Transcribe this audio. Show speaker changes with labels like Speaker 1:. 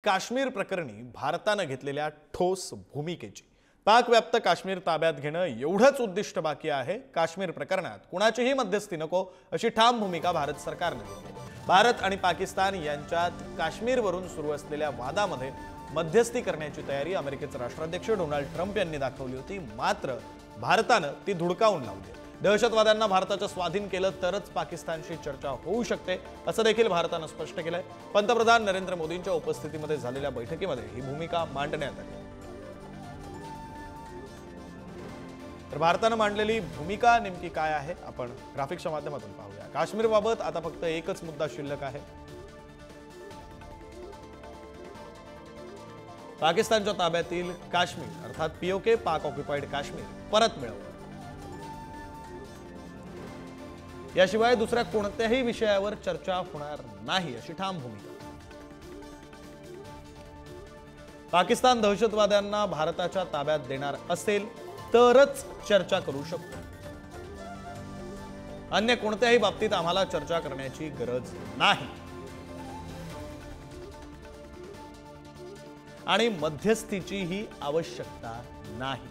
Speaker 1: काश्मीर प्रकरणी भारताने घेतलेल्या ठोस भूमिकेची पाकव्याप्त काश्मीर ताब्यात घेणं एवढंच उद्दिष्ट बाकी आहे। काश्मीर प्रकरणात कुणाचीही मध्यस्थी नको अशी ठाम भूमिका भारत सरकारने घेतली। भारत आणि पाकिस्तान यांच्यात काश्मीरवरून सुरू असलेल्या वादामध्ये मध्यस्थी करण्याची तयारी अमेरिकेचे राष्ट्राध्यक्ष डोनाल्ड ट्रम्प यांनी दाखवली होती, मात्र भारताने ती धुडकावून लावली। दहशतवाद्यांना भारताच्या स्वाधीन केलं तरच पाकिस्तानशी चर्चा होऊ शकते असं देखील भारताने स्पष्ट केलंय। पंतप्रधान नरेंद्र मोदींच्या उपस्थितीमध्ये झालेल्या बैठकीमध्ये ही भूमिका मांडण्यात आली। तर भारताने मांडलेली भूमिका नेमकी काय आहे आपण ग्राफिक्सच्या माध्यमातून पाहूया। काश्मीरबाबत आता फक्त एकच मुद्दा शिल्लक आहे, पाकिस्तानच्या ताब्यातील काश्मीर अर्थात पीओके पाक ऑक्युपाइड काश्मीर परत मिळवणं। याशिवाय दुसऱ्या कोणत्याही विषयावर चर्चा होणार नाही अशी ठाम भूमिका। पाकिस्तान दहशतवाद्यांना भारताच्या ताब्यात देणार असेल तरच चर्चा करू शकतो, अन्य कोणत्याही बाबतीत आम्हाला चर्चा करण्याची गरज नाही आणि मध्यस्थीचीही आवश्यकता नाही।